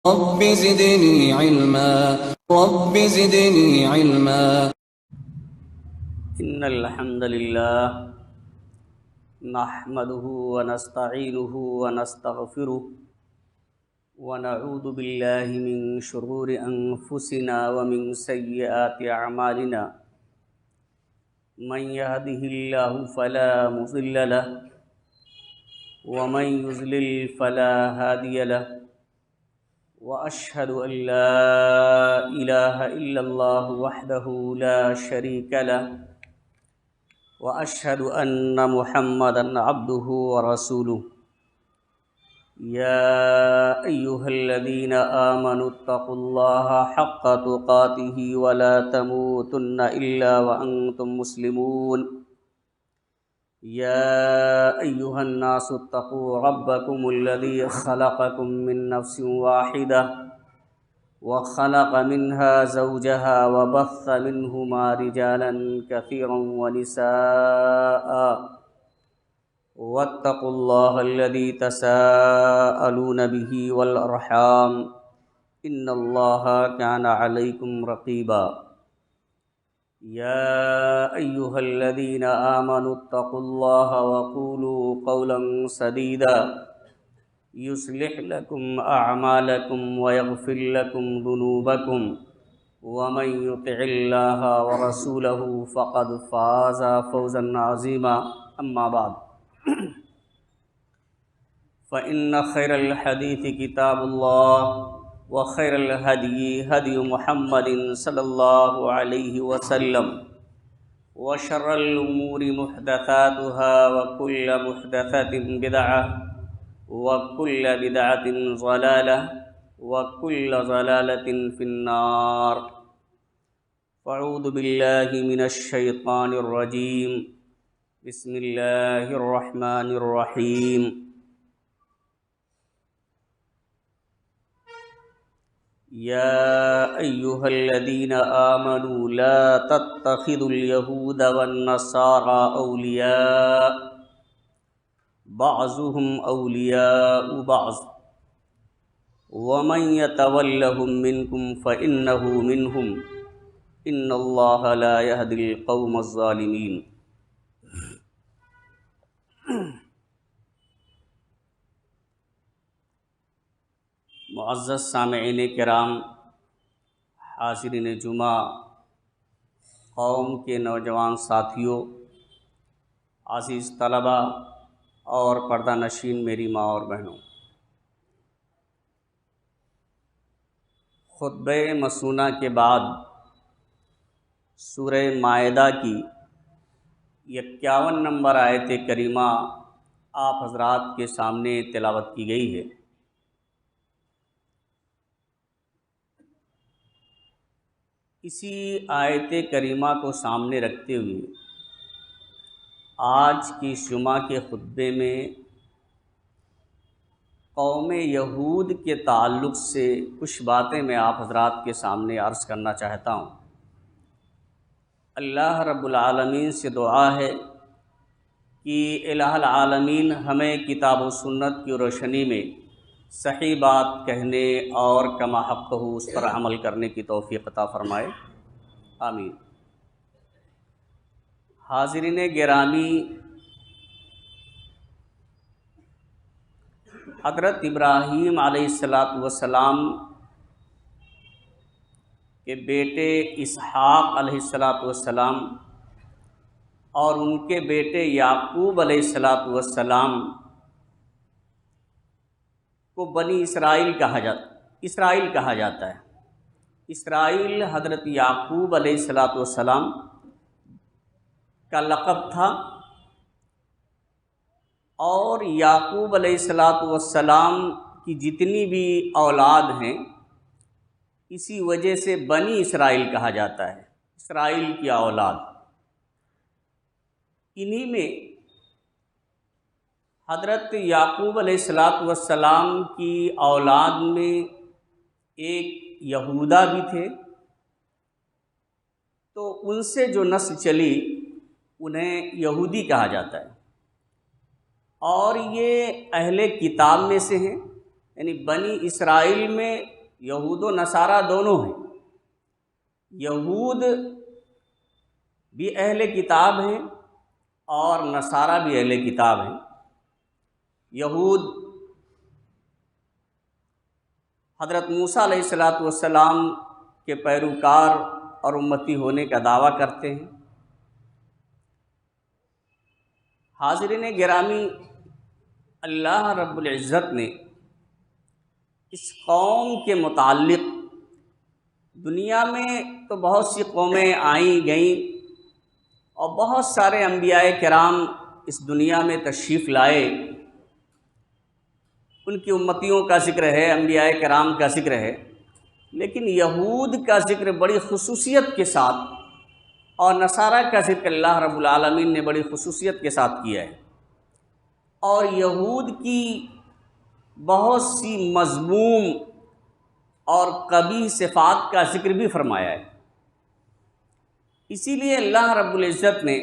رب زدني علما رب زدني علما إن الحمد لله نحمده ونستعينه ونستغفره ونعوذ بالله من شرور أنفسنا ومن سيئات أعمالنا من يهده الله فلا مضل له ومن يضلل فلا هادي له وأشهد أن لا إله إلا الله وحده لا شريك له وأشهد أن محمدًا عبده ورسوله يا أيها الذين آمنوا اتقوا الله حق تقاته ولا تموتن إلا وأنتم مسلمون يا أيها الناس اتقوا ربكم الذي خلقكم من نفس واحدة وخلق منها زوجها وبث منهما رجالا كثيرا ونساء واتقوا الله الذي تساءلون به والأرحام إن الله كان عليكم رقيبا يا أيها الذين آمنوا اتقوا الله وقولوا قولا سديدا يصلح لكم أعمالكم ويغفر لكم ذنوبكم ومن يطع الله ورسوله فقد فاز فوزا عظيما أما بعد فإن خير الحديث كتاب الله وخير الهدي هدي محمد صلى الله عليه وسلم وشر الأمور محدثاتها وكل محدثة بدعة وكل بدعة ضلالة وكل ضلالة في النار فأعوذ بالله من الشيطان الرجيم بسم الله الرحمن الرحيم يا أيها الذين آمنوا لا تتخذوا اليهود والنصارى أولياء بعضهم أولياء بعض ومن يتولهم منكم فإنه منهم إن الله لا يهدي القوم الظالمين معزز سامعین کرام، حاضرین جمعہ، قوم کے نوجوان ساتھیوں، عزیز طلبہ اور پردہ نشین میری ماں اور بہنوں، خطبہ مسنونہ کے بعد سورہ مائدہ کی 51 نمبر آیت کریمہ آپ حضرات کے سامنے تلاوت کی گئی ہے۔ اسی آیت کریمہ کو سامنے رکھتے ہوئے آج کی جمعہ کے خطبے میں قوم یہود کے تعلق سے کچھ باتیں میں آپ حضرات کے سامنے عرض کرنا چاہتا ہوں۔ اللہ رب العالمین سے دعا ہے کہ الہ العالمین ہمیں کتاب و سنت کی روشنی میں صحیح بات کہنے اور کما حق ہو اس پر عمل کرنے کی توفیق عطا فرمائے، آمین۔ حاضرین گرامی، حضرت ابراہیم علیہ السلام کے بیٹے اسحاق علیہ السلام اور ان کے بیٹے یعقوب علیہ السلام کو بنی اسرائیل کہا جاتا ہے۔ اسرائیل حضرت یعقوب علیہ السلام کا لقب تھا، اور یعقوب علیہ السلام کی جتنی بھی اولاد ہیں اسی وجہ سے بنی اسرائیل کہا جاتا ہے، اسرائیل کی اولاد۔ انہی میں حضرت یعقوب علیہ السلام کی اولاد میں ایک یہودا بھی تھے، تو ان سے جو نسل چلی انہیں یہودی کہا جاتا ہے، اور یہ اہل کتاب میں سے ہیں، یعنی بنی اسرائیل میں یہود و نصارہ دونوں ہیں۔ یہود بھی اہل کتاب ہیں اور نصارہ بھی اہل کتاب ہیں۔ یہود حضرت موسیٰ علیہ السلام کے پیروکار اور امتی ہونے کا دعویٰ کرتے ہیں۔ حاضرین گرامی، اللہ رب العزت نے اس قوم کے متعلق، دنیا میں تو بہت سی قومیں آئیں گئیں اور بہت سارے انبیاء کرام اس دنیا میں تشریف لائے، ان کی امتیوں کا ذکر ہے، انبیاء کرام کا ذکر ہے، لیکن یہود کا ذکر بڑی خصوصیت کے ساتھ اور نصارہ کا ذکر اللہ رب العالمین نے بڑی خصوصیت کے ساتھ کیا ہے، اور یہود کی بہت سی مذموم اور قبیح صفات کا ذکر بھی فرمایا ہے۔ اسی لیے اللہ رب العزت نے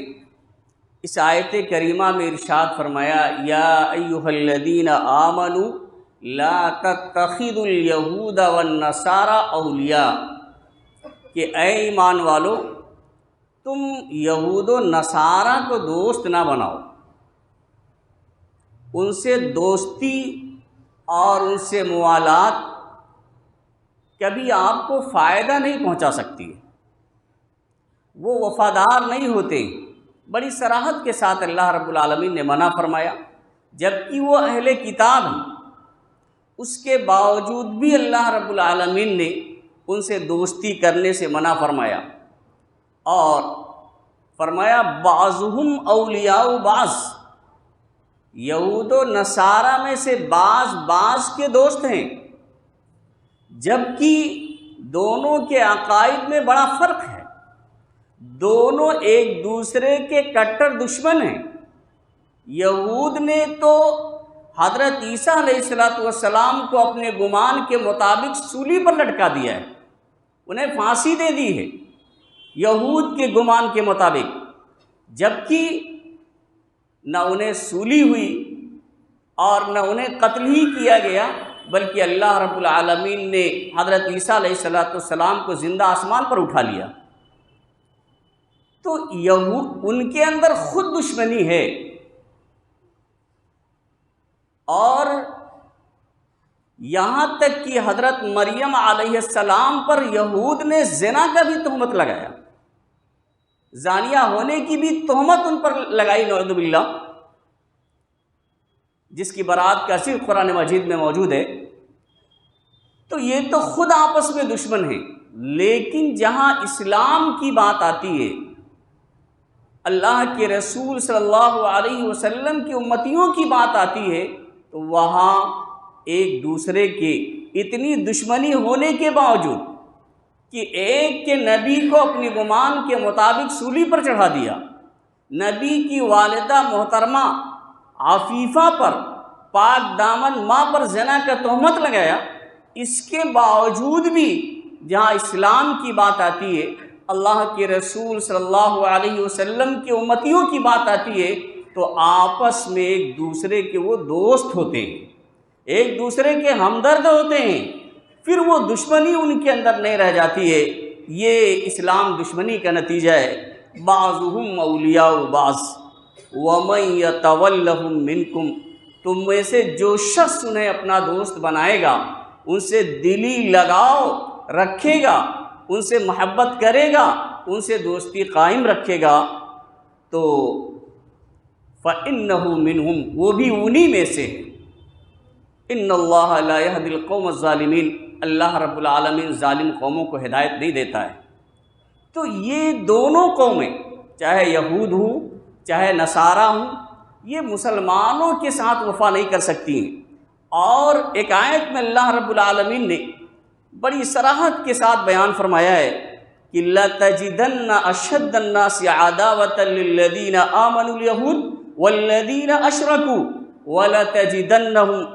اس آیت کریمہ میں ارشاد فرمایا، یا ایھا الذین آمنوا لا تتخذوا الیہود والنصارى اولیاء، کہ اے ایمان والو تم یہود و نصارہ کو دوست نہ بناؤ، ان سے دوستی اور ان سے موالات کبھی آپ کو فائدہ نہیں پہنچا سکتی، وہ وفادار نہیں ہوتے۔ بڑی صراحت کے ساتھ اللہ رب العالمین نے منع فرمایا، جبکہ وہ اہل کتاب ہیں، اس کے باوجود بھی اللہ رب العالمین نے ان سے دوستی کرنے سے منع فرمایا، اور فرمایا بعضهم اولیاء بعض، یہود و نصارہ میں سے بعض کے دوست ہیں، جبکہ دونوں کے عقائد میں بڑا فرق ہے، دونوں ایک دوسرے کے کٹر دشمن ہیں۔ یہود نے تو حضرت عیسیٰ علیہ السلام کو اپنے گمان کے مطابق سولی پر لٹکا دیا ہے، انہیں پھانسی دے دی ہے یہود کے گمان کے مطابق، جبکہ نہ انہیں سولی ہوئی اور نہ انہیں قتل ہی کیا گیا، بلکہ اللہ رب العالمین نے حضرت عیسیٰ علیہ السلام کو زندہ آسمان پر اٹھا لیا۔ تو یہود ان کے اندر خود دشمنی ہے، اور یہاں تک کہ حضرت مریم علیہ السلام پر یہود نے زنا کا بھی تہمت لگایا، زانیہ ہونے کی بھی تہمت ان پر لگائی نعوذ باللہ، جس کی برات کا صرف قرآن مجید میں موجود ہے۔ تو یہ تو خود آپس میں دشمن ہیں، لیکن جہاں اسلام کی بات آتی ہے، اللہ کے رسول صلی اللہ علیہ وسلم کی امتیوں کی بات آتی ہے، تو وہاں ایک دوسرے کے اتنی دشمنی ہونے کے باوجود کہ ایک کے نبی کو اپنی گمان کے مطابق سولی پر چڑھا دیا، نبی کی والدہ محترمہ عفیفہ پر، پاک دامن ماں پر زنا کا تہمت لگایا، اس کے باوجود بھی جہاں اسلام کی بات آتی ہے، اللہ کے رسول صلی اللہ علیہ وسلم کی امتیوں کی بات آتی ہے، تو آپس میں ایک دوسرے کے وہ دوست ہوتے ہیں، ایک دوسرے کے ہمدرد ہوتے ہیں، پھر وہ دشمنی ان کے اندر نہیں رہ جاتی ہے۔ یہ اسلام دشمنی کا نتیجہ ہے۔ بعضهم اولیاء بعض ومن یتولہم منکم، تم میں سے جو شخص انہیں اپنا دوست بنائے گا، ان سے دلی لگاؤ رکھے گا، ان سے محبت کرے گا، ان سے دوستی قائم رکھے گا، تو فَإِنَّهُ مِنْهُمْ، وہ بھی انہی میں سے ہے۔ ان اللہ لا یہدی القوم الظالمین، اللہ رب العالمین ظالم قوموں کو ہدایت نہیں دیتا ہے۔ تو یہ دونوں قومیں، چاہے یہود ہوں چاہے نصارہ ہوں، یہ مسلمانوں کے ساتھ وفا نہیں کر سکتی ہیں۔ اور ایک آیت میں اللہ رب العالمین نے بڑی صراحت کے ساتھ بیان فرمایا ہے کہ لَتَجِدَنَّ أَشَدَّ النَّاسِ عَدَاوَةً لِلَّذِينَ آمَنُوا الْيَهُودَ وَالَّذِينَ أَشْرَكُوا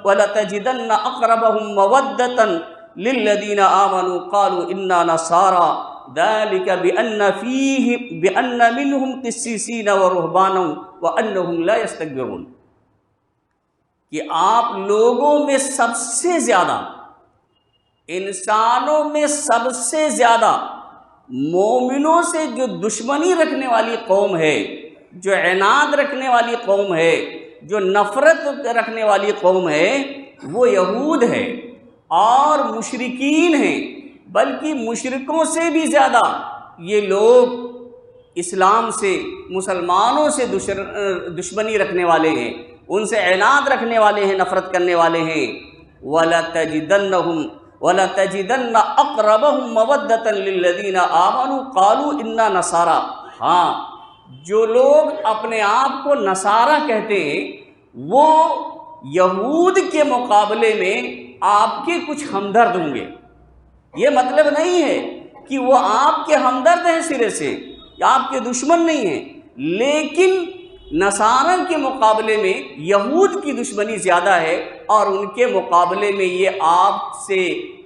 وَلَتَجِدَنَّ أَقْرَبَهُمْ مَوَدَّةً لِلَّذِينَ آمَنُوا قَالُوا إِنَّا نَصَارَى ذَلِكَ بِأَنَّ مِنْهُمْ قِسِّيسِينَ وَرُهْبَانًا وَأَنَّهُمْ لَا يَسْتَكْبِرُونَ، کہ آپ لوگوں میں سب سے زیادہ، انسانوں میں سب سے زیادہ مومنوں سے جو دشمنی رکھنے والی قوم ہے، جو عناد رکھنے والی قوم ہے، جو نفرت رکھنے والی قوم ہے، وہ یہود ہے اور مشرکین ہیں۔ بلکہ مشرکوں سے بھی زیادہ یہ لوگ اسلام سے، مسلمانوں سے دشمنی رکھنے والے ہیں، ان سے عناد رکھنے والے ہیں، نفرت کرنے والے ہیں۔ وَلَتَجِدَنَّ أَقْرَبَهُمْ مَوَدَّةً لِلَّذِينَ آمَنُوا قَالُوا إِنَّا نَصَارَى۔ ہاں، جو لوگ اپنے آپ کو نصارہ کہتے ہیں وہ یہود کے مقابلے میں آپ کے کچھ ہمدرد ہوں گے۔ یہ مطلب نہیں ہے کہ وہ آپ کے ہمدرد ہیں سرے سے، یا آپ کے دشمن نہیں ہیں، لیکن نصارہ کے مقابلے میں یہود کی دشمنی زیادہ ہے، اور ان کے مقابلے میں یہ آپ سے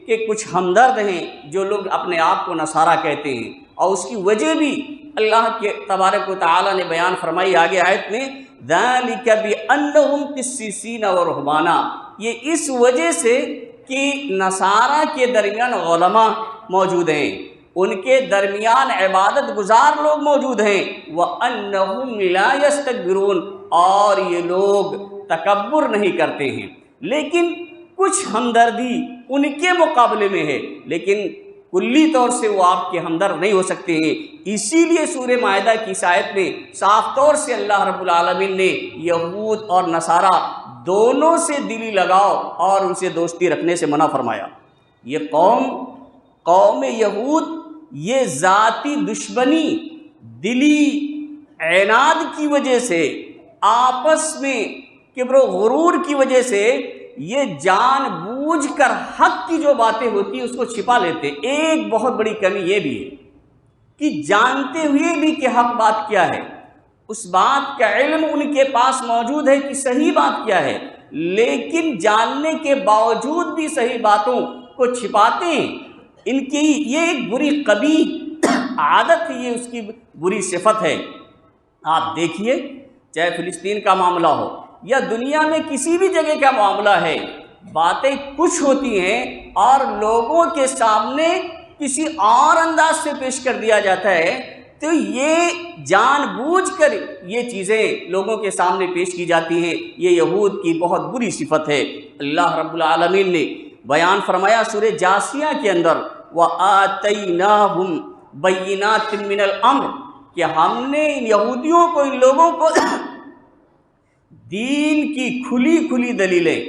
کہ کچھ ہمدرد ہیں جو لوگ اپنے آپ کو نصارہ کہتے ہیں۔ اور اس کی وجہ بھی اللہ کے تبارک و تعالیٰ نے بیان فرمائی آگے آیت میں، ذَلِكَ بِأَنَّهُمْ قِسِّسِينَ وَرُهْبَانًا، یہ اس وجہ سے کہ نصارہ کے درمیان علماء موجود ہیں، ان کے درمیان عبادت گزار لوگ موجود ہیں، وَأَنَّهُمْ لَا يَسْتَكْبِرُونَ، اور یہ لوگ تکبر نہیں کرتے ہیں۔ لیکن کچھ ہمدردی ان کے مقابلے میں ہے، لیکن کلی طور سے وہ آپ کے ہمدرد نہیں ہو سکتے ہیں۔ اسی لیے سورہ مائدہ کی اس آیت میں صاف طور سے اللہ رب العالمین نے یہود اور نصارہ دونوں سے دلی لگاؤ اور ان سے دوستی رکھنے سے منع فرمایا۔ یہ قوم یہود یہ ذاتی دشمنی، دلی عناد کی وجہ سے، آپس میں کبر و غرور کی وجہ سے یہ جان بوجھ کر حق کی جو باتیں ہوتی ہیں اس کو چھپا لیتے۔ ایک بہت بڑی کمی یہ بھی ہے کہ جانتے ہوئے بھی کہ حق بات کیا ہے، اس بات کا علم ان کے پاس موجود ہے کہ صحیح بات کیا ہے، لیکن جاننے کے باوجود بھی صحیح باتوں کو چھپاتے ہیں۔ ان کی یہ ایک بری قبیح عادت ہے، یہ اس کی بری صفت ہے۔ آپ دیکھیے، چاہے فلسطین کا معاملہ ہو یا دنیا میں کسی بھی جگہ کا معاملہ ہے، باتیں کچھ ہوتی ہیں اور لوگوں کے سامنے کسی اور انداز سے پیش کر دیا جاتا ہے، تو یہ جان بوجھ کر یہ چیزیں لوگوں کے سامنے پیش کی جاتی ہیں۔ یہ یہود کی بہت بری صفت ہے۔ اللہ رب العالمین نے بیان فرمایا سورہ جاسیہ کے اندر، وَآتَيْنَاهُمْ بَيِّنَاتٍ مِّنَ الْأَمْرِ، کہ ہم نے ان یہودیوں کو، ان لوگوں کو دین کی کھلی کھلی دلیلیں،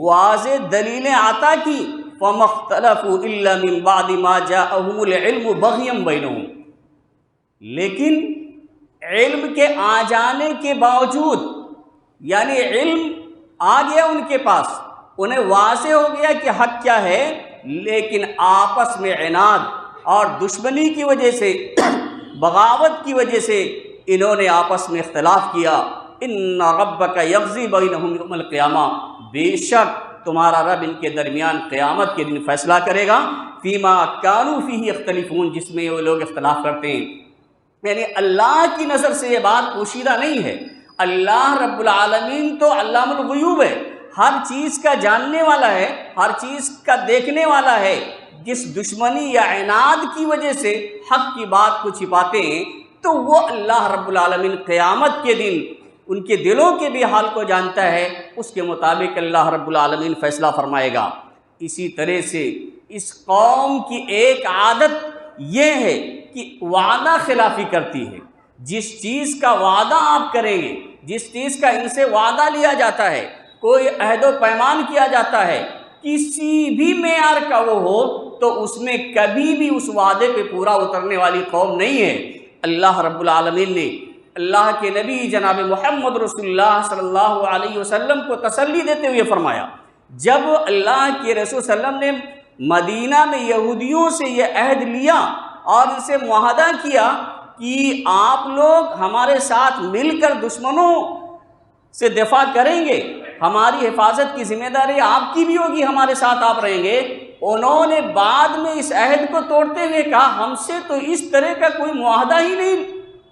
واضح دلیلیں عطا کی، فَمَا اخْتَلَفُوا إِلَّا مِن بَعْدِ مَا جَاءَهُمُ الْعِلْمُ بَغْيًا بَيْنَهُمْ، لیکن علم کے آ جانے کے باوجود، یعنی علم آ گیا ان کے پاس، انہیں واضح ہو گیا کہ حق کیا ہے، لیکن آپس میں عناد اور دشمنی کی وجہ سے، بغاوت کی وجہ سے انہوں نے آپس میں اختلاف کیا۔ ان ربک یقضی بینہم یوم القیامہ، بے شک تمہارا رب ان کے درمیان قیامت کے دن فیصلہ کرے گا، فیما کانوا فیہ یختلفون، جس میں وہ لوگ اختلاف کرتے ہیں۔ یعنی اللہ کی نظر سے یہ بات پوشیدہ نہیں ہے۔ اللہ رب العالمین تو علام الغیوب ہے، ہر چیز کا جاننے والا ہے، ہر چیز کا دیکھنے والا ہے۔ جس دشمنی یا عناد کی وجہ سے حق کی بات کو چھپاتے ہیں، تو وہ اللہ رب العالمین قیامت کے دن ان کے دلوں کے بھی حال کو جانتا ہے، اس کے مطابق اللہ رب العالمین فیصلہ فرمائے گا۔ اسی طرح سے اس قوم کی ایک عادت یہ ہے کہ وعدہ خلافی کرتی ہے۔ جس چیز کا وعدہ آپ کریں گے، جس چیز کا ان سے وعدہ لیا جاتا ہے، کوئی عہد و پیمان کیا جاتا ہے، کسی بھی معیار کا وہ ہو، تو اس میں کبھی بھی اس وعدے پہ پورا اترنے والی قوم نہیں ہے۔ اللہ رب العالمین نے اللہ کے نبی جناب محمد رسول اللہ صلی اللہ علیہ وسلم کو تسلی دیتے ہوئے فرمایا، جب اللہ کے رسول صلی اللہ علیہ وسلم نے مدینہ میں یہودیوں سے یہ عہد لیا اور ان سے معاہدہ کیا کہ آپ لوگ ہمارے ساتھ مل کر دشمنوں سے دفاع کریں گے، ہماری حفاظت کی ذمہ داری آپ کی بھی ہوگی، ہمارے ساتھ آپ رہیں گے، انہوں نے بعد میں اس عہد کو توڑتے ہوئے کہا، ہم سے تو اس طرح کا کوئی معاہدہ ہی نہیں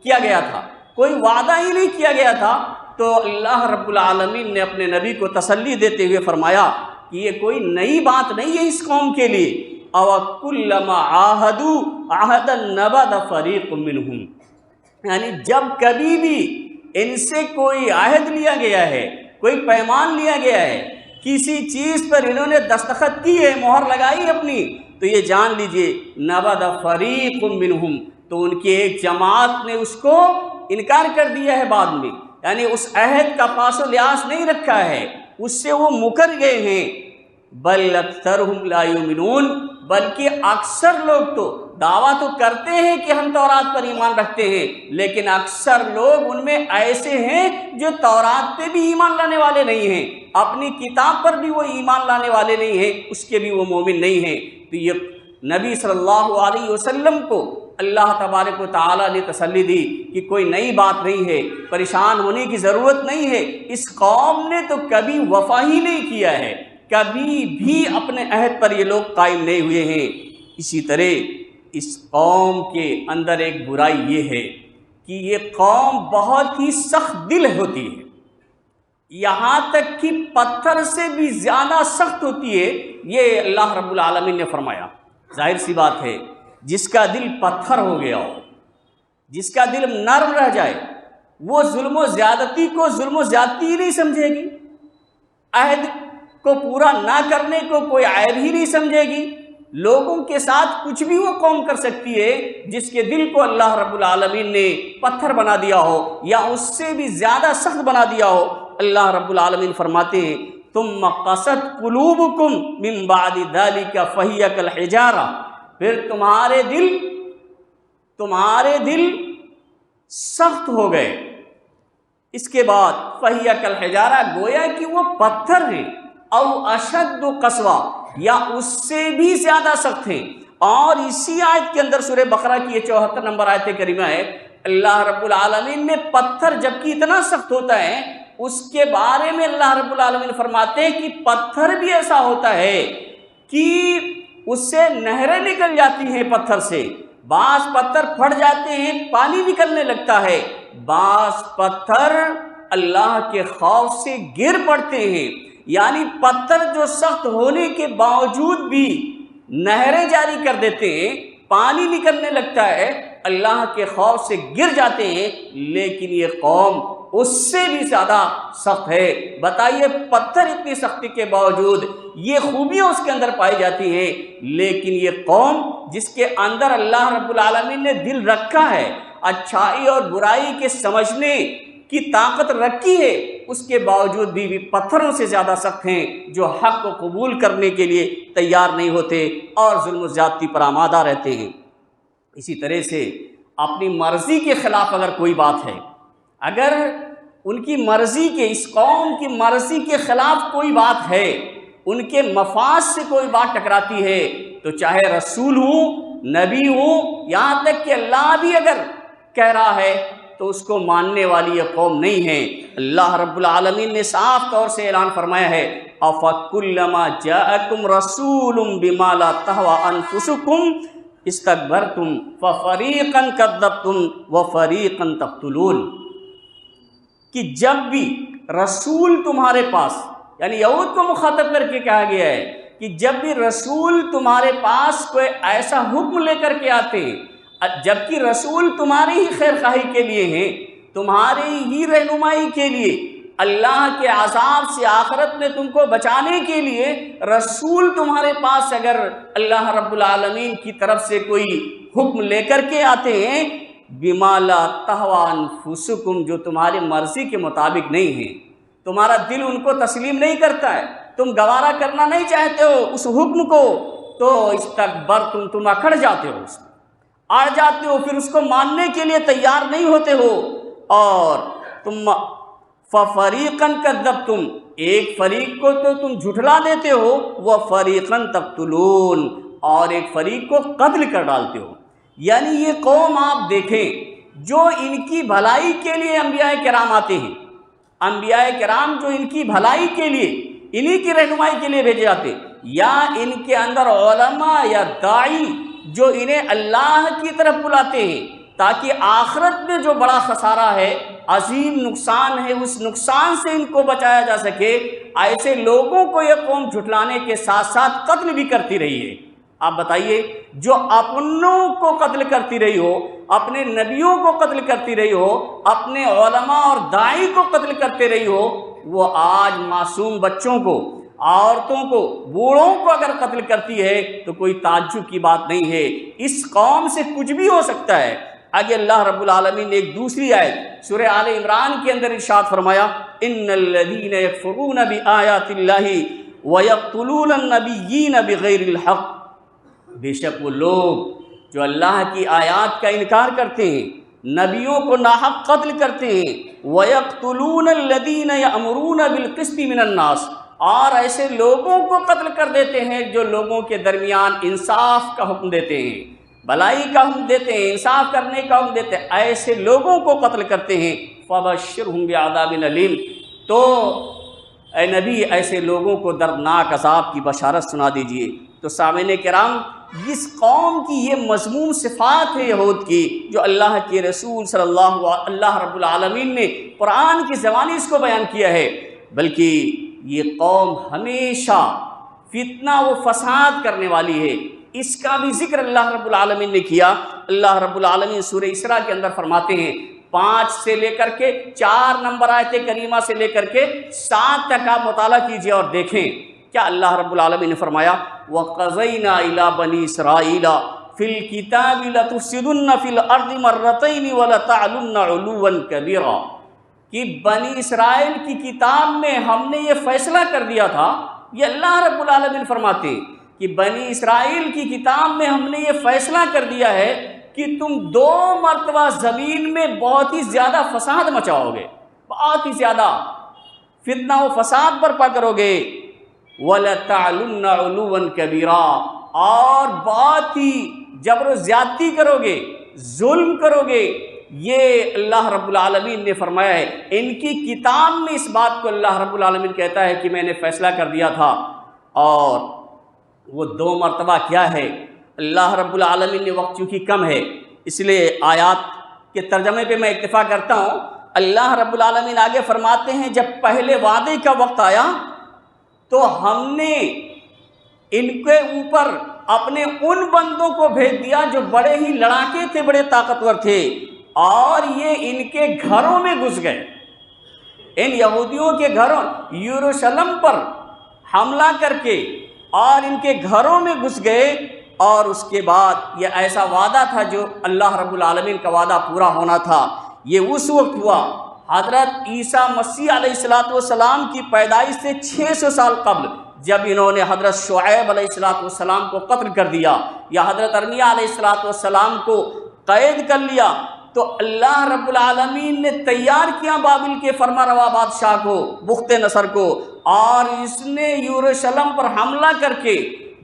کیا گیا تھا، کوئی وعدہ ہی نہیں کیا گیا تھا تو اللہ رب العالمین نے اپنے نبی کو تسلی دیتے ہوئے فرمایا کہ یہ کوئی نئی بات نہیں ہے اس قوم کے لیے، اَوَكُلَّمَا عَاهَدُوا عَهْدًا نَبَذَ فَرِيقٌ مِّنْهُمْ، یعنی جب کبھی بھی ان سے کوئی عہد لیا گیا ہے، کوئی پیمان لیا گیا ہے، کسی چیز پر انہوں نے دستخط کی ہے، مہر لگائی اپنی، تو یہ جان لیجئے نَبَذَ فَرِيقٌ مِّنْهُمْ، تو ان کی ایک جماعت نے اس کو انکار کر دیا ہے بعد میں، یعنی اس عہد کا پاس و لحاظ نہیں رکھا ہے، اس سے وہ مکر گئے ہیں۔ بل اکثرہم لا یؤمنون، بلکہ اکثر لوگ تو دعویٰ تو کرتے ہیں کہ ہم تورات پر ایمان رکھتے ہیں، لیکن اکثر لوگ ان میں ایسے ہیں جو تورات پہ بھی ایمان لانے والے نہیں ہیں، اپنی کتاب پر بھی وہ ایمان لانے والے نہیں ہیں، اس کے بھی وہ مومن نہیں ہیں۔ تو یہ نبی صلی اللہ علیہ وسلم کو اللہ تبارک و تعالیٰ نے تسلی دی کہ کوئی نئی بات نہیں ہے، پریشان ہونے کی ضرورت نہیں ہے، اس قوم نے تو کبھی وفا ہی نہیں کیا ہے، کبھی بھی اپنے عہد پر یہ لوگ قائم نہیں ہوئے ہیں۔ اسی طرح اس قوم کے اندر ایک برائی یہ ہے کہ یہ قوم بہت ہی سخت دل ہوتی ہے، یہاں تک کہ پتھر سے بھی زیادہ سخت ہوتی ہے، یہ اللہ رب العالمین نے فرمایا۔ ظاہر سی بات ہے، جس کا دل پتھر ہو گیا ہو، جس کا دل نرم رہ جائے، وہ ظلم و زیادتی کو ظلم و زیادتی ہی نہیں سمجھے گی، عہد کو پورا نہ کرنے کو کوئی عیب ہی نہیں سمجھے گی۔ لوگوں کے ساتھ کچھ بھی وہ قوم کر سکتی ہے جس کے دل کو اللہ رب العالمین نے پتھر بنا دیا ہو یا اس سے بھی زیادہ سخت بنا دیا ہو۔ اللہ رب العالمین فرماتے ہیں ثم قست قلوبکم من بعد ذلک فہی کالحجارہ، پھر تمہارے دل سخت ہو گئے، اس کے بعد فہی کالحجارہ، گویا کہ وہ پتھر ہیں، او اشد قسوہ، یا اس سے بھی زیادہ سخت ہیں۔ اور اسی آیت کے اندر سورہ بقرہ کی یہ 74 نمبر آیت کریمہ ہے، اللہ رب العالمین نے پتھر جبکہ اتنا سخت ہوتا ہے، اس کے بارے میں اللہ رب العالمین فرماتے ہیں کہ پتھر بھی ایسا ہوتا ہے کہ اس سے نہریں نکل جاتی ہیں، پتھر سے بعض پتھر پھٹ جاتے ہیں، پانی نکلنے لگتا ہے، بعض پتھر اللہ کے خوف سے گر پڑتے ہیں، یعنی پتھر جو سخت ہونے کے باوجود بھی نہریں جاری کر دیتے ہیں، پانی نکلنے لگتا ہے، اللہ کے خوف سے گر جاتے ہیں، لیکن یہ قوم اس سے بھی زیادہ سخت ہے۔ بتائیے پتھر اتنی سختی کے باوجود یہ خوبیاں اس کے اندر پائی جاتی ہیں، لیکن یہ قوم جس کے اندر اللہ رب العالمین نے دل رکھا ہے، اچھائی اور برائی کے سمجھنے کی طاقت رکھی ہے، اس کے باوجود بھی پتھروں سے زیادہ سخت ہیں، جو حق کو قبول کرنے کے لیے تیار نہیں ہوتے اور ظلم و زیادتی پر آمادہ رہتے ہیں۔ اسی طرح سے اپنی مرضی کے خلاف اگر کوئی بات ہے، اگر ان کی مرضی کے، اس قوم کی مرضی کے خلاف کوئی بات ہے، ان کے مفاد سے کوئی بات ٹکراتی ہے، تو چاہے رسول ہوں، نبی ہوں، یہاں تک کہ اللہ بھی اگر کہہ رہا ہے تو اس کو ماننے والی یہ قوم نہیں ہے۔ اللہ رب العالمین نے صاف طور سے اعلان فرمایا ہے أَفَكُلَّمَا جَاءَكُمْ رَسُولٌ بِمَا لَا تَهْوَىٰ أَنفُسُكُمْ اسْتَكْبَرْتُمْ فَفَرِيقًا كَذَّبْتُمْ وَفَرِيقًا تَقْتُلُونَ، کہ جب بھی رسول تمہارے پاس، یعنی یہود کو مخاطب کر کے کہا گیا ہے کہ جب بھی رسول تمہارے پاس کوئی ایسا حکم لے کر کے آتے ہیں، جبکہ رسول تمہاری ہی خیر خواہی کے لیے ہیں، تمہاری ہی رہنمائی کے لیے، اللہ کے عذاب سے آخرت میں تم کو بچانے کے لیے رسول تمہارے پاس اگر اللہ رب العالمین کی طرف سے کوئی حکم لے کر کے آتے ہیں، بِمَا لَا تَهْوَىٰ أَنفُسُكُمْ، جو تمہاری مرضی کے مطابق نہیں ہیں، تمہارا دل ان کو تسلیم نہیں کرتا ہے، تم گوارا کرنا نہیں چاہتے ہو اس حکم کو، تو استکبرتم، تم اکڑ جاتے ہو، اس میں اڑ جاتے ہو، پھر اس کو ماننے کے لیے تیار نہیں ہوتے ہو، اور تم فَفَرِيقًا كَذَّبْتُمْ، ایک فریق کو تو تم جھٹلا دیتے ہو، وَفَرِيقًا تَقْتُلُونَ، اور ایک فریق کو قتل کر ڈالتے ہو۔ یعنی یہ قوم آپ دیکھیں جو ان کی بھلائی کے لیے انبیاء کرام آتے ہیں، انبیاء کرام جو ان کی بھلائی کے لیے، انہی کی رہنمائی کے لیے بھیجے جاتے، یا ان کے اندر علماء یا داعی جو انہیں اللہ کی طرف بلاتے ہیں تاکہ آخرت میں جو بڑا خسارہ ہے عظیم نقصان ہے، اس نقصان سے ان کو بچایا جا سکے، ایسے لوگوں کو یہ قوم جھٹلانے کے ساتھ ساتھ قتل بھی کرتی رہی ہے۔ آپ بتائیے، جو اپنوں کو قتل کرتی رہی ہو، اپنے نبیوں کو قتل کرتی رہی ہو، اپنے علماء اور داعی کو قتل کرتے رہی ہو، وہ آج معصوم بچوں کو، عورتوں کو، بوڑھوں کو اگر قتل کرتی ہے تو کوئی تعجب کی بات نہیں ہے۔ اس قوم سے کچھ بھی ہو سکتا ہے۔ آگے اللہ رب العالمین نے ایک دوسری آیت سورہ آل عمران کے اندر ارشاد فرمایا، ان الذین یکفرون بآیات اللہ ویقتلون النبیین بغیر الحق، بے شک وہ لوگ جو اللہ کی آیات کا انکار کرتے ہیں، نبیوں کو ناحق قتل کرتے ہیں، وَيَقْتُلُونَ الَّذِينَ يَأْمُرُونَ بِالْقِسْطِ مِنَ النَّاسِ، اور ایسے لوگوں کو قتل کر دیتے ہیں جو لوگوں کے درمیان انصاف کا حکم دیتے ہیں، بھلائی کا حکم دیتے ہیں، انصاف کرنے کا حکم دیتے ہیں، ایسے لوگوں کو قتل کرتے ہیں، فَبَشِّرْهُمْ بِعَذَابٍ أَلِيمٍ، تو اے نبی ایسے لوگوں کو دردناک عذاب کی بشارت سنا دیجئے۔ تو سامعین کرام، اس قوم کی یہ مذموم صفات ہے یہود کی، جو اللہ کے رسول اللہ رب العالمین نے قرآن کی زبانی اس کو بیان کیا ہے۔ بلکہ یہ قوم ہمیشہ فتنہ و فساد کرنے والی ہے، اس کا بھی ذکر اللہ رب العالمین نے کیا۔ اللہ رب العالمین سورہ اسراء کے اندر فرماتے ہیں، 5 سے لے کر کے 4 نمبر آیت کریمہ سے لے کر کے 7 تک آپ مطالعہ کیجئے اور دیکھیں کیا اللہ رب العالمین نے فرمایا، وَقَضَيْنَا إِلَىٰ بَنِي إِسْرَائِيلَ فِي الْكِتَابِ لَتُفْسِدُنَّ فِي الْأَرْضِ مَرَّتَيْنِ وَلَتَعْلُنَّ عُلُوًّا كَبِيرًا، کہ بنی اسرائیل کی کتاب میں ہم نے یہ فیصلہ کر دیا تھا، یہ اللہ رب العالمین فرماتے ہیں کہ بنی اسرائیل کی کتاب میں ہم نے یہ فیصلہ کر دیا ہے کہ تم 2 مرتبہ زمین میں بہت ہی زیادہ فساد مچاؤ گے، بہت ہی زیادہ فتنہ و فساد برپا کرو گے، وَلَتَعْلُنَّ عُلُوًّا كَبِيرًا، اور بہت ہی جبر و زیادتی کرو گے، ظلم کرو گے۔ یہ اللہ رب العالمین نے فرمایا ہے، ان کی کتاب میں اس بات کو اللہ رب العالمین کہتا ہے کہ میں نے فیصلہ کر دیا تھا، اور وہ 2 مرتبہ کیا ہے؟ اللہ رب العالمین نے وقت چونکہ کم ہے اس لیے آیات کے ترجمے پہ میں اکتفا کرتا ہوں۔ اللہ رب العالمین آگے فرماتے ہیں، جب پہلے وعدے کا وقت آیا تو ہم نے ان کے اوپر اپنے ان بندوں کو بھیج دیا جو بڑے ہی لڑاکے تھے، بڑے طاقتور تھے، اور یہ ان کے گھروں میں گھس گئے، ان یہودیوں کے گھروں، یروشلم پر حملہ کر کے اور ان کے گھروں میں گھس گئے۔ اور اس کے بعد یہ ایسا وعدہ تھا جو اللہ رب العالمین کا وعدہ پورا ہونا تھا، یہ اس وقت ہوا حضرت عیسیٰ مسیح علیہ السلام کی پیدائش سے 600 سال قبل، جب انہوں نے حضرت شعیب علیہ السلام کو قتل کر دیا یا حضرت ارمیہ علیہ السلام کو قید کر لیا، تو اللہ رب العالمین نے تیار کیا بابل کے فرما روا بادشاہ کو، بخت نصر کو، اور اس نے یروشلم پر حملہ کر کے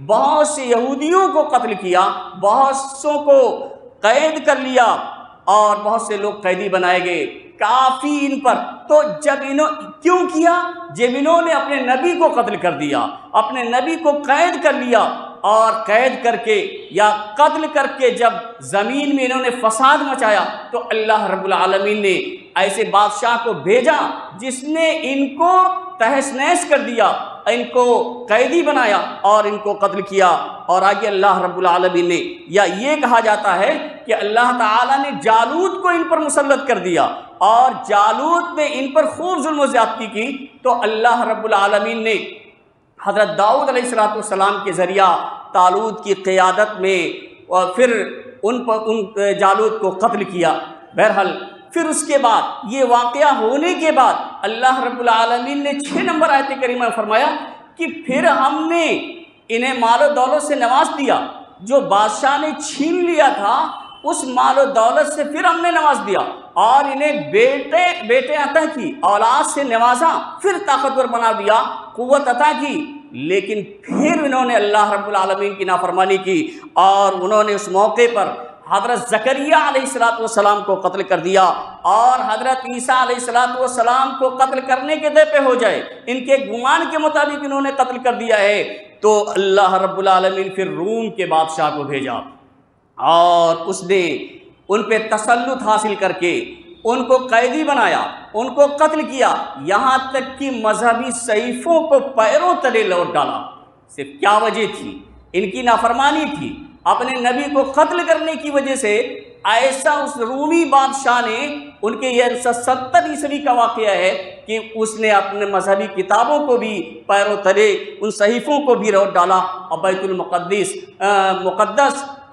بہت سے یہودیوں کو قتل کیا، بہت سوں کو قید کر لیا، اور بہت سے لوگ قیدی بنائے گئے، کافی ان پر۔ تو جب کیوں کیا؟ جب انہوں نے اپنے نبی کو قتل کر دیا، اپنے نبی کو قید کر لیا، اور قید کر کے یا قتل کر کے جب زمین میں انہوں نے فساد مچایا، تو اللہ رب العالمین نے ایسے بادشاہ کو بھیجا جس نے ان کو تہس نہس کر دیا، ان کو قیدی بنایا اور ان کو قتل کیا۔ اور آگے اللہ رب العالمین نے، یا یہ کہا جاتا ہے کہ اللہ تعالیٰ نے جالوت کو ان پر مسلط کر دیا، اور جالوت نے ان پر خوب ظلم و زیادتی کی، تو اللہ رب العالمین نے حضرت داؤد علیہ السلام کے ذریعہ طالوت کی قیادت میں اور پھر ان جالوت کو قتل کیا۔ بہرحال پھر اس کے بعد یہ واقعہ ہونے کے بعد اللہ رب العالمین نے 6 نمبر آیت کریمہ میں فرمایا کہ پھر ہم نے انہیں مال و دولت سے نواز دیا، جو بادشاہ نے چھین لیا تھا اس مال و دولت سے پھر ہم نے نواز دیا، اور انہیں بیٹے عطا کی، اولاد سے نوازا، پھر طاقتور بنا دیا، قوت عطا کی۔ لیکن پھر انہوں نے اللہ رب العالمین کی نافرمانی کی، اور انہوں نے اس موقع پر حضرت زکریا علیہ السلام کو قتل کر دیا، اور حضرت عیسیٰ علیہ السلام کو قتل کرنے کے دے پہ ہو جائے، ان کے گمان کے مطابق انہوں نے قتل کر دیا ہے۔ تو اللہ رب العالمین پھر روم کے بادشاہ کو بھیجا، اور اس نے ان پہ تسلط حاصل کر کے ان کو قیدی بنایا، ان کو قتل کیا، یہاں تک کہ مذہبی صحیفوں کو پیروں تلے لوٹ ڈالا۔ صرف کیا وجہ تھی؟ ان کی نافرمانی تھی، اپنے نبی کو قتل کرنے کی وجہ سے۔ ایسا اس رومی بادشاہ نے، ان کے یہ 70 کا واقعہ ہے کہ اس نے اپنے مذہبی کتابوں کو بھی پیروں تلے، ان صحیفوں کو بھی لوٹ ڈالا، اور بیت المقدس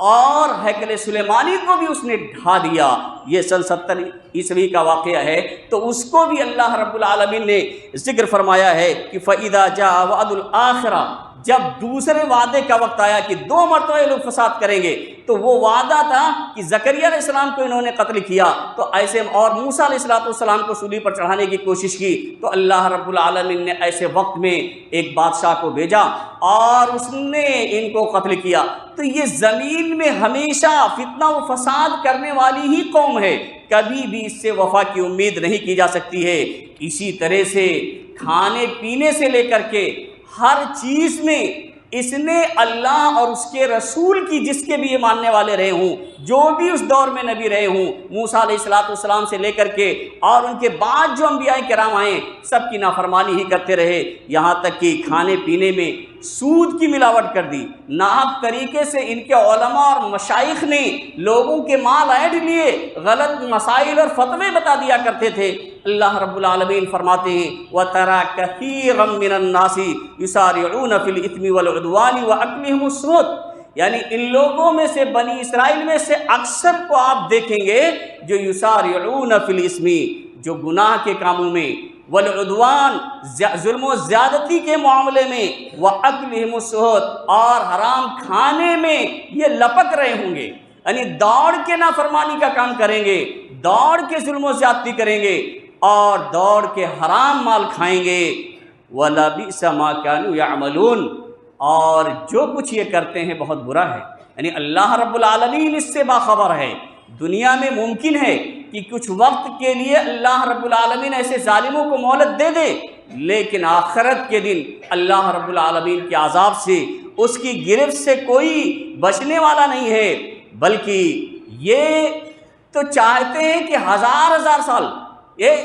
اور ہیکل سلیمانی کو بھی اس نے ڈھا دیا۔ یہ 70 کا واقعہ ہے۔ تو اس کو بھی اللہ رب العالمین نے ذکر فرمایا ہے کہ فَإِذَا جَاءَ وَعْدُ الْآخِرَةِ، جب دوسرے وعدے کا وقت آیا کہ 2 مرتبہ یہ لوگ فساد کریں گے، تو وہ وعدہ تھا کہ زکریا علیہ السلام کو انہوں نے قتل کیا، تو ایسے اور موسیٰ علیہ السلام کو صلیب پر چڑھانے کی کوشش کی، تو اللہ رب العالمین نے ایسے وقت میں ایک بادشاہ کو بھیجا اور اس نے ان کو قتل کیا۔ تو یہ زمین میں ہمیشہ فتنہ و فساد کرنے والی ہی قوم ہے، کبھی بھی اس سے وفا کی امید نہیں کی جا سکتی ہے۔ اسی طرح سے کھانے پینے سے لے کر کے ہر چیز میں اس نے اللہ اور اس کے رسول کی، جس کے بھی یہ ماننے والے رہے ہوں، جو بھی اس دور میں نبی رہے ہوں، موسیٰ علیہ السلام سے لے کر کے اور ان کے بعد جو انبیاء کرام آئے، سب کی نافرمانی ہی کرتے رہے، یہاں تک کہ کھانے پینے میں سود کی ملاوٹ کر دی۔ ناحق طریقے سے ان کے علماء اور مشائخ نے لوگوں کے مال ایڈ لیے، غلط مسائل اور فتوے بتا دیا کرتے تھے۔ اللہ رب العالمین فرماتے ہیں وَتَرَى كَثِيرًا مِّنَ النَّاسِ يُسَارِعُونَ فِي الْإِثْمِ وَالْعُدْوَانِ وَأَكْلِهِمُ السُّحْتَ، یعنی ان لوگوں میں سے، بنی اسرائیل میں سے اکثر کو آپ دیکھیں گے جو یسارعون فی الاسم، جو گناہ کے کاموں میں، والعدوان، ظلم و زیادتی کے معاملے میں، واکلہم السحت، اور حرام کھانے میں یہ لپک رہے ہوں گے، یعنی دوڑ کے نافرمانی کا کام کریں گے، دوڑ کے ظلم و زیادتی کریں گے، اور دوڑ کے حرام مال کھائیں گے۔ وَلَبِئْسَ مَا كَانُوا يَعْمَلُونَ، اور جو کچھ یہ کرتے ہیں بہت برا ہے۔ یعنی اللہ رب العالمین اس سے باخبر ہے۔ دنیا میں ممکن ہے کہ کچھ وقت کے لیے اللہ رب العالمین ایسے ظالموں کو مہلت دے دے، لیکن آخرت کے دن اللہ رب العالمین کے عذاب سے، اس کی گرفت سے کوئی بچنے والا نہیں ہے، بلکہ یہ تو چاہتے ہیں کہ ہزار سال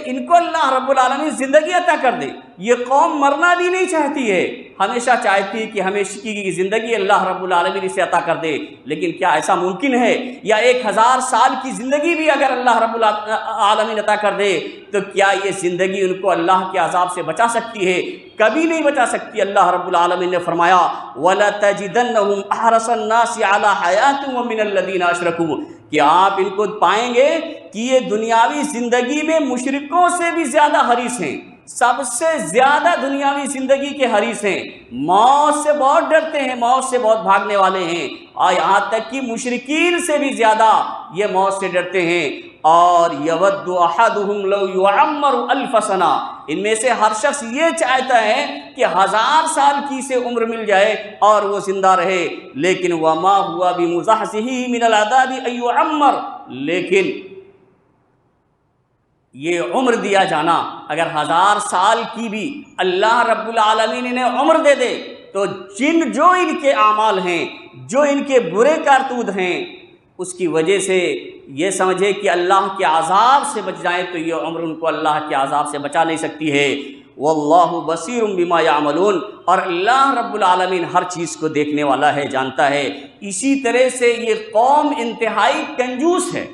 ان کو اللہ رب العالمین زندگی عطا کر دے۔ یہ قوم مرنا بھی نہیں چاہتی ہے، ہمیشہ چاہتی ہے کہ ہمیشہ کی زندگی اللہ رب العالمین اسے عطا کر دے، لیکن کیا ایسا ممکن ہے؟ یا 1000 سال کی زندگی بھی اگر اللہ رب العالمین عطا کر دے تو کیا یہ زندگی ان کو اللہ کے عذاب سے بچا سکتی ہے؟ کبھی نہیں بچا سکتی۔ اللہ رب العالمین نے فرمایا وَلَتَجِدَنَّهُمْ أَحْرَصَ النَّاسِ عَلَىٰ حَيَاةٍ وَمِنَ الَّذِينَ أَشْرَكُوا، کہ آپ ان کو پائیں گے کہ یہ دنیاوی زندگی میں مشرکوں سے بھی زیادہ حریص ہیں، سب سے زیادہ دنیاوی زندگی کے حریص ہیں، موت سے بہت ڈرتے ہیں، موت سے بہت بھاگنے والے ہیں، اور یہاں تک کہ مشرکین سے بھی زیادہ یہ موت سے ڈرتے ہیں۔ اور یود احدہم لو یعمر 1000 سنہ، ان میں سے ہر شخص یہ چاہتا ہے کہ 1000 سال کی اسے عمر مل جائے اور وہ زندہ رہے، لیکن وما ہوا بمزحزحہ من العذاب ان یعمر، لیکن یہ عمر دیا جانا، اگر 1000 سال کی بھی اللہ رب العالمین انہیں عمر دے دے تو جو ان کے اعمال ہیں، جو ان کے برے کارتوت ہیں، اس کی وجہ سے یہ سمجھے کہ اللہ کے عذاب سے بچ جائیں، تو یہ عمر ان کو اللہ کے عذاب سے بچا نہیں سکتی ہے۔ واللہ بصیر بما یعملون، اور اللہ رب العالمین ہر چیز کو دیکھنے والا ہے، جانتا ہے۔ اسی طرح سے یہ قوم انتہائی کنجوس ہے،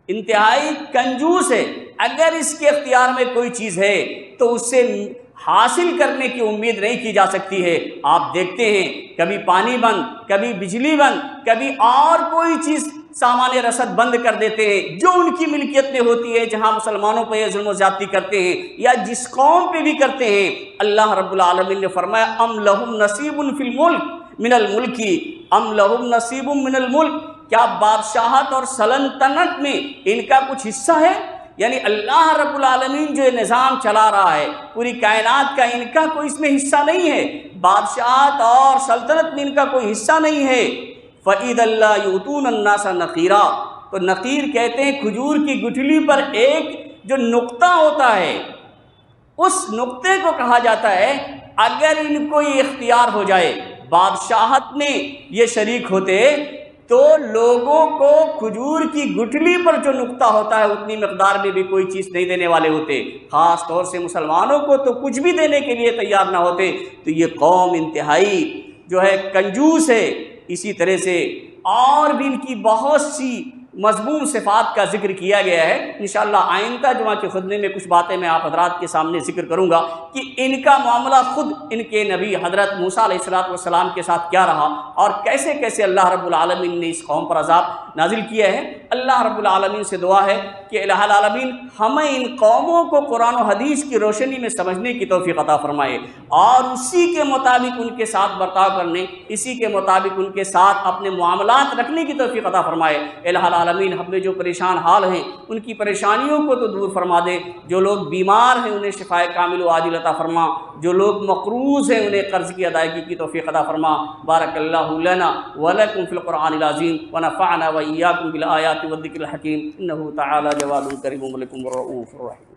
انتہائی کنجوس ہے۔ اگر اس کے اختیار میں کوئی چیز ہے تو اس سے حاصل کرنے کی امید نہیں کی جا سکتی ہے۔ آپ دیکھتے ہیں کبھی پانی بند، کبھی بجلی بند، کبھی اور کوئی چیز سامان رسد بند کر دیتے ہیں جو ان کی ملکیت میں ہوتی ہے، جہاں مسلمانوں پہ یہ ظلم و زیادتی کرتے ہیں یا جس قوم پہ بھی کرتے ہیں۔ اللہ رب العالمین نے فرمایا ام لہم نصیب فی الملک من الملک، ام لہم نصیب من الملک، کیا بادشاہت اور سلطنت میں ان کا کچھ حصہ ہے؟ یعنی اللہ رب العالمین جو نظام چلا رہا ہے پوری کائنات کا، ان کا کوئی اس میں حصہ نہیں ہے، بادشاہت اور سلطنت میں ان کا کوئی حصہ نہیں ہے۔ فَإِذَا لَا يُؤْتُونَ النَّاسَ نَقِيرًا، تو نقیر کہتے ہیں کھجور کی گٹھلی پر ایک جو نقطہ ہوتا ہے، اس نقطے کو کہا جاتا ہے۔ اگر ان کو یہ اختیار ہو جائے، بادشاہت میں یہ شریک ہوتے، تو لوگوں کو کھجور کی گٹھلی پر جو نقطہ ہوتا ہے اتنی مقدار میں بھی کوئی چیز نہیں دینے والے ہوتے، خاص طور سے مسلمانوں کو تو کچھ بھی دینے کے لیے تیار نہ ہوتے۔ تو یہ قوم انتہائی جو ہے کنجوس ہے۔ اسی طرح سے اور بھی ان کی بہت سی مضمون صفات کا ذکر کیا گیا ہے۔ انشاءاللہ آئندہ جمعہ کے خطبے میں کچھ باتیں میں آپ حضرات کے سامنے ذکر کروں گا کہ ان کا معاملہ خود ان کے نبی حضرت موسیٰ علیہ السلام کے ساتھ کیا رہا اور کیسے کیسے اللہ رب العالمین نے اس قوم پر عذاب نازل کیا ہے۔ اللہ رب العالمین سے دعا ہے کہ الہ العالمین ہمیں ان قوموں کو قرآن و حدیث کی روشنی میں سمجھنے کی توفیق عطا فرمائے اور اسی کے مطابق ان کے ساتھ برتاؤ کرنے، اسی کے مطابق ان کے ساتھ اپنے معاملات رکھنے کی توفیق عطا فرمائے۔ الہ العالمین ہم میں جو پریشان حال ہیں ان کی پریشانیوں کو تو دور فرما دے، جو لوگ بیمار ہیں انہیں شفائے کامل و عاجل عطا فرما، جو لوگ مقروض ہیں انہیں قرض کی ادائیگی کی توفیق عطا فرما۔ بارک اللہ لنا ولکم فی القرآن العظیم ونفعنا وإیاکم بالآیات والذکر الحکیم، انہ تعالی جواد کریم ملک رؤوف رحیم۔